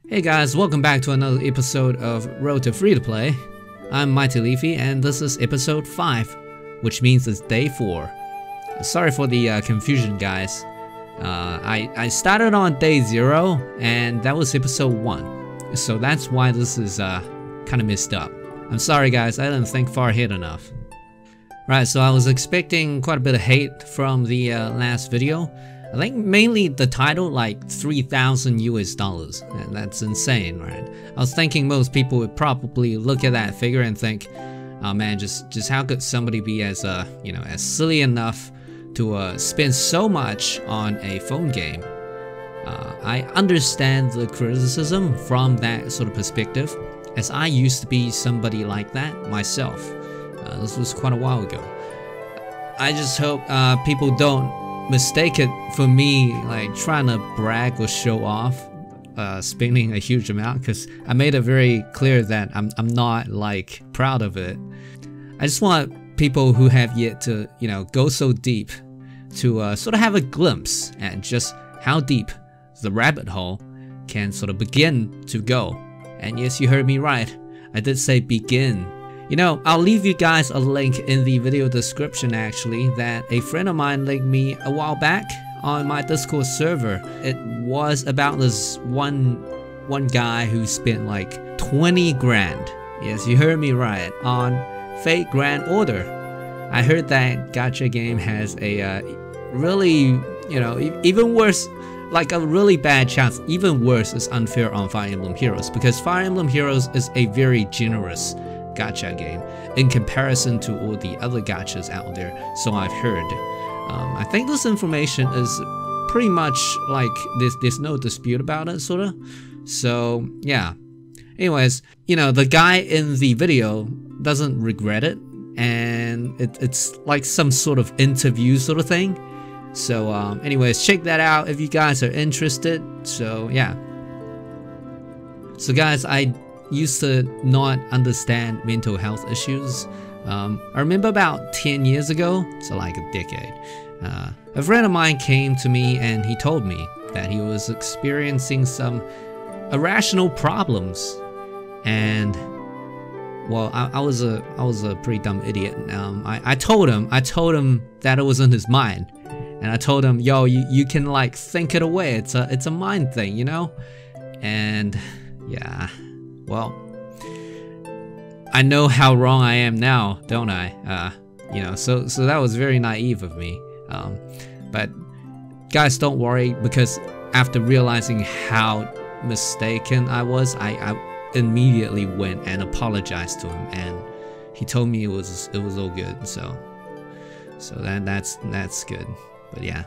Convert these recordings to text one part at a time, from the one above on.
Hey guys, welcome back to another episode of Road to Free to Play. I'm MightyLeafy and this is episode 5, which means it's day 4. Sorry for the confusion, guys. I started on day 0 and that was episode 1. So that's why this is kind of messed up. I'm sorry guys, I didn't think far ahead enough. Right, so I was expecting quite a bit of hate from the last video. I think mainly the title, like 3,000 US dollars, and that's insane, right? I was thinking most people would probably look at that figure and think, oh man, just how could somebody be as as silly enough to spend so much on a phone game? I understand the criticism from that sort of perspective, as I used to be somebody like that myself. This was quite a while ago. I just hope people don't mistake it for me like trying to brag or show off spending a huge amount, because I made it very clear that I'm not like proud of it. I just want people who have yet to go so deep to sort of have a glimpse at just how deep the rabbit hole can sort of begin to go. And yes, you heard me right, I did say begin. I'll leave you guys a link in the video description actually that a friend of mine linked me a while back on my Discord server. It was about this one guy who spent like 20 grand. Yes, you heard me right, on Fate Grand Order. I heard that gacha game has a really, even worse, like a really bad chance. Even worse is unfair on Fire Emblem Heroes, because Fire Emblem Heroes is a very generous gacha game in comparison to all the other gachas out there, so I've heard. I think this information is pretty much like there's no dispute about it, sorta. So yeah. Anyways, the guy in the video doesn't regret it, and it's like some sort of interview sort of thing. So anyways, check that out if you guys are interested. So yeah. So guys, I used to not understand mental health issues. I remember about 10 years ago, so like a decade, a friend of mine came to me and he told me that he was experiencing some irrational problems. And well, I was a pretty dumb idiot. I told him that it was in his mind, and I told him, yo, you can like think it away. It's a mind thing, And yeah. Well, I know how wrong I am now, don't I? So that was very naive of me. But guys, don't worry, because after realizing how mistaken I was, I immediately went and apologized to him, and he told me it was all good. So that's good. But yeah.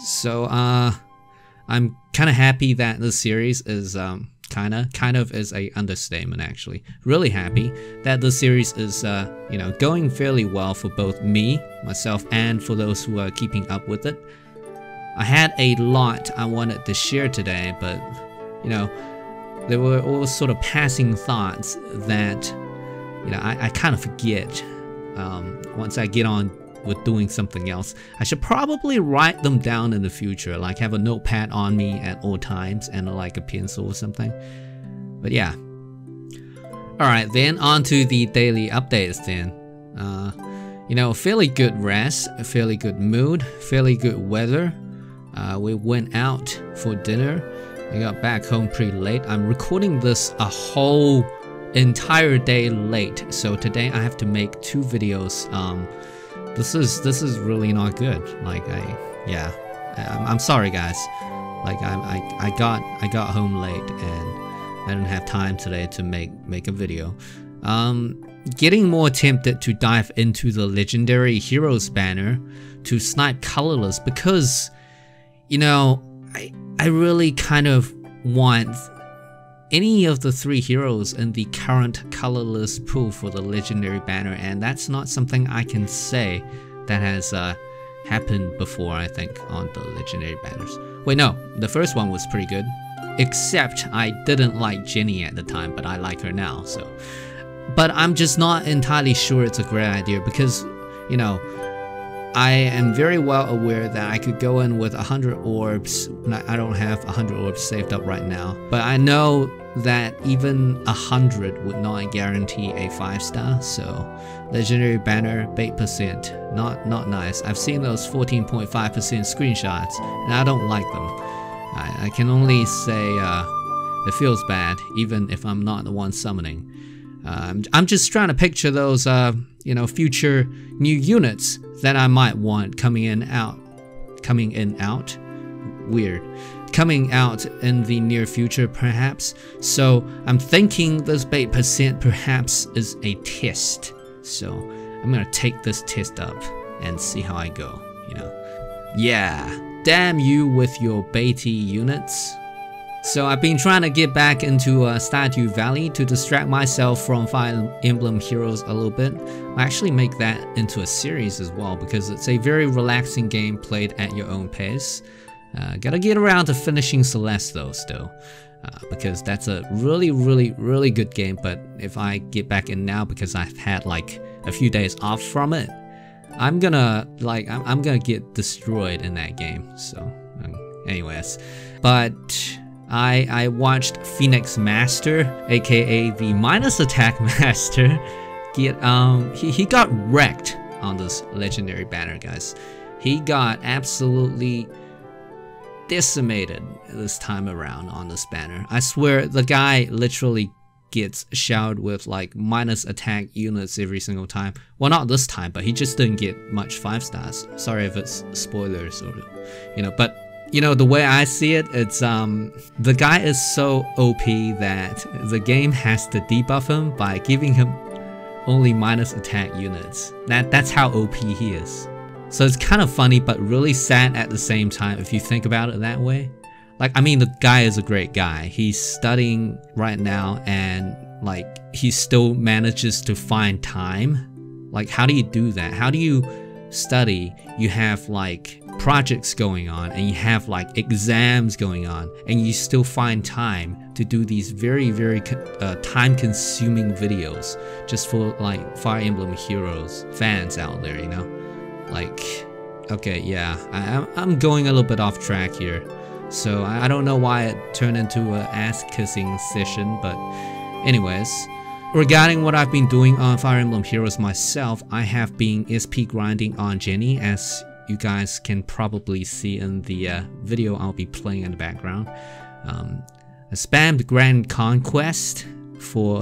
So I'm kind of happy that this series is kind of is a understatement actually. Really happy that the series is going fairly well for both myself, and for those who are keeping up with it. I had a lot I wanted to share today, but there were all sort of passing thoughts that I kind of forget once I get on with doing something else. I should probably write them down in the future, like have a notepad on me at all times and like a pencil or something. But yeah. Alright, then on to the daily updates then. Fairly good rest, a fairly good mood, fairly good weather. We went out for dinner. I got back home pretty late. I'm recording this a whole entire day late, so today I have to make 2 videos. This is really not good. Like I'm sorry guys. Like I got home late and I didn't have time today to make a video. Getting more tempted to dive into the Legendary Heroes banner to snipe colorless, because I really kind of want any of the 3 heroes in the current colorless pool for the Legendary banner, and that's not something I can say that has happened before, I think, on the Legendary banners. Wait, no, the first one was pretty good, except I didn't like Jenny at the time, but I like her now, so. But I'm just not entirely sure it's a great idea, because, I am very well aware that I could go in with 100 orbs. I don't have 100 orbs saved up right now, but I know that even 100 would not guarantee a 5-star, so legendary banner bait percent, not nice. I've seen those 14.5% screenshots and I don't like them. I can only say it feels bad even if I'm not the one summoning. I'm just trying to picture those you know, future new units that I might want coming in out in the near future perhaps. So I'm thinking this bait percent perhaps is a test, so I'm gonna take this test up and see how I go, you know. Yeah, damn you with your baity units. So I've been trying to get back into Stardew Valley to distract myself from Fire Emblem Heroes a little bit. I actually make that into a series as well because it's a very relaxing game played at your own pace. Gotta get around to finishing Celeste though still, because that's a really good game, but if I get back in now because I've had like a few days off from it, I'm gonna get destroyed in that game. So anyways, but I watched Phoenix Master, aka the minus attack master, he got wrecked on this legendary banner, guys. He got absolutely decimated this time around on this banner. I swear the guy literally gets showered with like minus attack units every single time. Well, not this time, but he just didn't get much 5 stars. Sorry if it's spoilers or, you know, but you know, the way I see it, it's the guy is so OP that the game has to debuff him by giving him only minus attack units. That's how OP he is. So it's kind of funny but really sad at the same time if you think about it that way. Like, I mean, the guy is a great guy. He's studying right now and like he still manages to find time. Like, how do you do that? How do you study? You have like projects going on and you have like exams going on and you still find time to do these very time consuming videos just for like Fire Emblem Heroes fans out there, you know? Like, okay, yeah, I'm going a little bit off track here, so I don't know why it turned into an ass kissing session, but anyways, regarding what I've been doing on Fire Emblem Heroes myself, I have been SP grinding on Jenny, as you guys can probably see in the video I'll be playing in the background. I spammed Grand Conquest for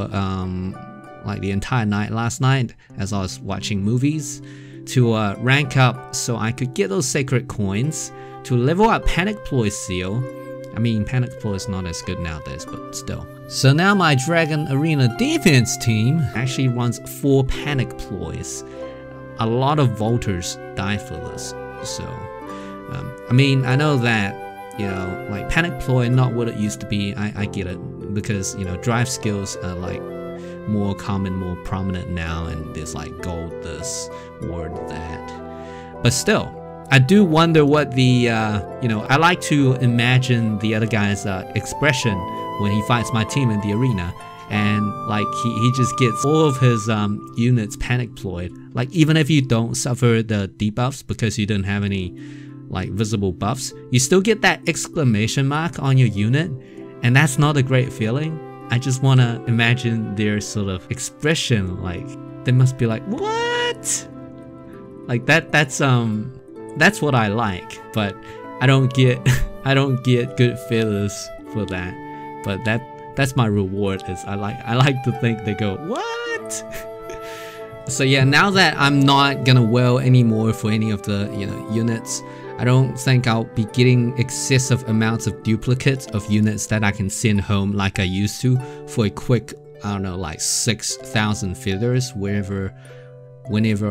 like the entire night last night as I was watching movies to rank up so I could get those sacred coins, to level up Panic Ploy Seal. I mean, Panic Ploy is not as good nowadays, but still. So now my Dragon Arena defense team actually runs 4 Panic Ploys. A lot of Volters die for this, so I mean, I know that, you know, like Panic Ploy not what it used to be. I get it, because you know, drive skills are like more common, more prominent now, and there's like gold this, ward that. But still, I do wonder what the you know, I like to imagine the other guy's expression when he fights my team in the arena, and like he just gets all of his units panic ployed. Like, even if you don't suffer the debuffs because you didn't have any like visible buffs, you still get that exclamation mark on your unit, and that's not a great feeling. I just want to imagine their sort of expression, like they must be like, what? Like that's what I like, but I don't get good feelings for that. But that's my reward, is I like to think they go, what? So yeah, now that I'm not gonna well anymore for any of the, you know, units, I don't think I'll be getting excessive amounts of duplicates of units that I can send home like I used to for a quick, I don't know, like 6,000 feathers whenever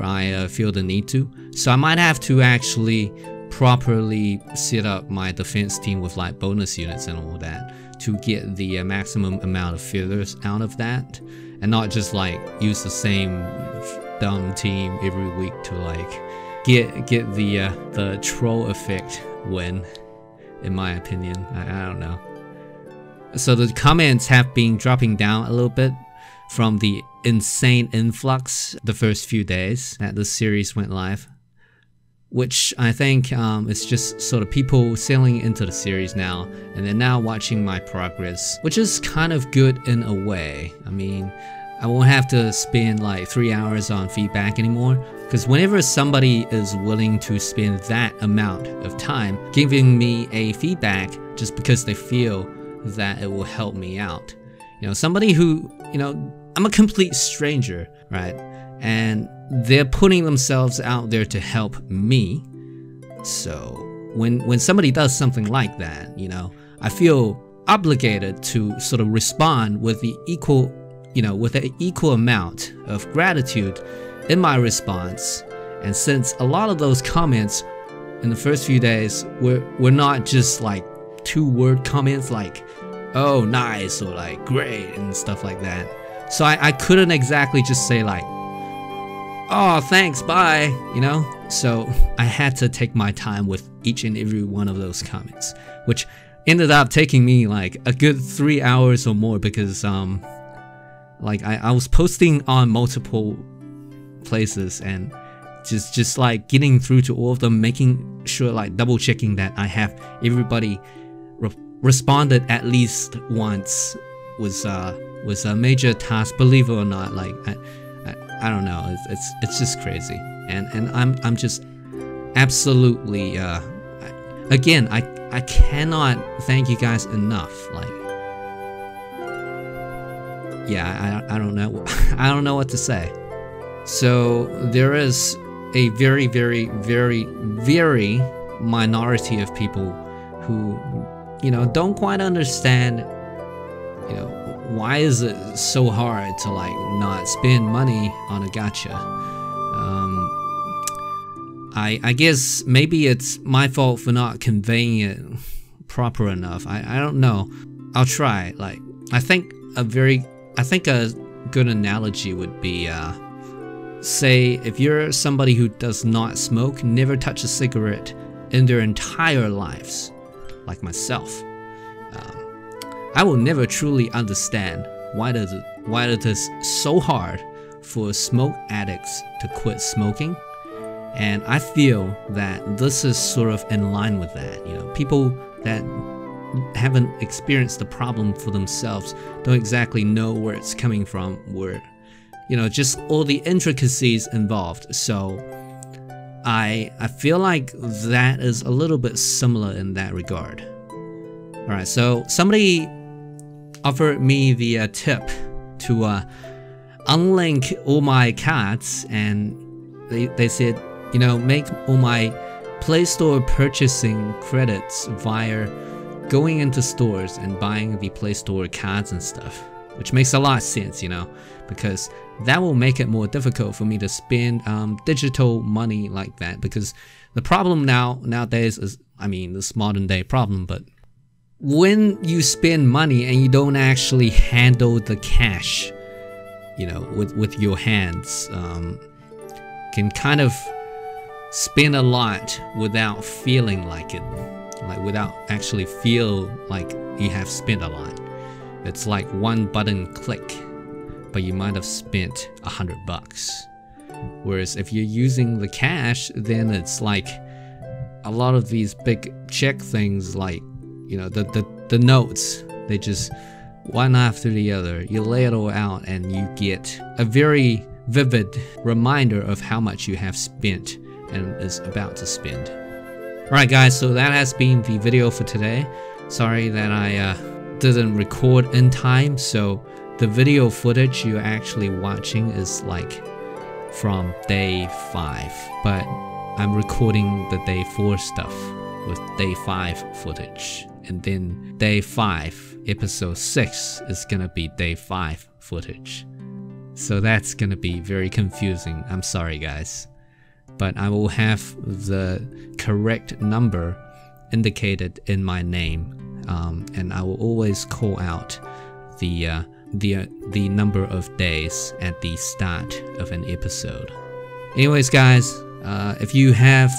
I feel the need to. So I might have to actually properly set up my defense team with like bonus units and all that to get the maximum amount of feathers out of that, and not just like use the same dumb team every week to like get the troll effect win, in my opinion. I don't know. So the comments have been dropping down a little bit from the insane influx the first few days that the series went live. which I think is just sort of people sailing into the series now, and they're now watching my progress, which is kind of good in a way. I mean, I won't have to spend like 3 hours on feedback anymore, because whenever somebody is willing to spend that amount of time giving me a feedback just because they feel that it will help me out. You know, somebody who, you know, I'm a complete stranger, right? And they're putting themselves out there to help me. So when somebody does something like that, you know, I feel obligated to sort of respond with the equal, you know, with an equal amount of gratitude in my response. And since a lot of those comments in the first few days were not just like 2-word comments like, oh, nice, or like great and stuff like that, so I couldn't exactly just say like, oh, thanks, bye, you know? So I had to take my time with each and every one of those comments, which ended up taking me like a good 3 hours or more, because like I was posting on multiple places and just like getting through to all of them, making sure, like double checking that I have everybody responded at least once was a major task, believe it or not. Like I don't know, it's just crazy, and I'm just absolutely again, I cannot thank you guys enough. Like, yeah, I don't know I don't know what to say. So there is a very minority of people who, you know, don't quite understand, you know, why is it so hard to like not spend money on a gacha. I guess maybe it's my fault for not conveying it proper enough. I don't know. I'll try. Like, I think a good analogy would be say if you're somebody who does not smoke, never touch a cigarette in their entire lives, like myself, I will never truly understand why it is so hard for smoke addicts to quit smoking. And I feel that this is sort of in line with that. You know, people that haven't experienced the problem for themselves don't exactly know where it's coming from, where, you know, just all the intricacies involved. So I feel like that is a little bit similar in that regard. Alright, so somebody offered me the tip to unlink all my cards, and they said, you know, make all my Play Store purchasing credits via going into stores and buying the Play Store cards and stuff, which makes a lot of sense, you know, because that will make it more difficult for me to spend digital money like that. Because the problem nowadays is, I mean, this modern day problem, but when you spend money and you don't actually handle the cash, you know, with your hands, can kind of spend a lot without feeling like it, like without actually feel like you have spent a lot. It's like one button click, but you might have spent $100. Whereas if you're using the cash, then it's like a lot of these big check things, like, you know, the notes, they just one after the other, you lay it all out and you get a very vivid reminder of how much you have spent and is about to spend. Alright guys, so that has been the video for today. Sorry that I didn't record in time, so the video footage you're actually watching is like from day 5, but I'm recording the day 4 stuff with day 5 footage, and then day 5 episode 6 is gonna be day 5 footage. So that's gonna be very confusing. I'm sorry guys, but I will have the correct number indicated in my name, and I will always call out the number of days at the start of an episode. Anyways guys, if you have,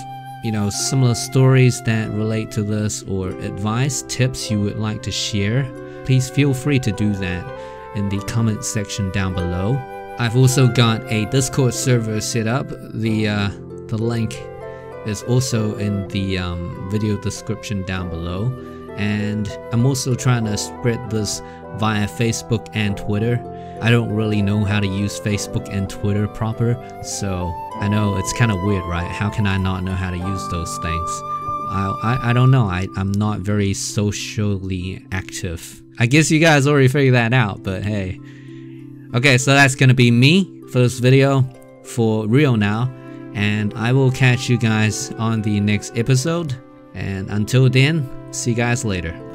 you know, similar stories that relate to this, or advice, tips you would like to share, please feel free to do that in the comment section down below. I've also got a Discord server set up. The link is also in the video description down below. And I'm also trying to spread this via Facebook and Twitter. I don't really know how to use Facebook and Twitter proper, so I know it's kind of weird, right? How can I not know how to use those things? I don't know. I'm not very socially active. I guess you guys already figured that out, but hey. Okay, so that's gonna be me for this video for real now, and I will catch you guys on the next episode. And until then, see you guys later.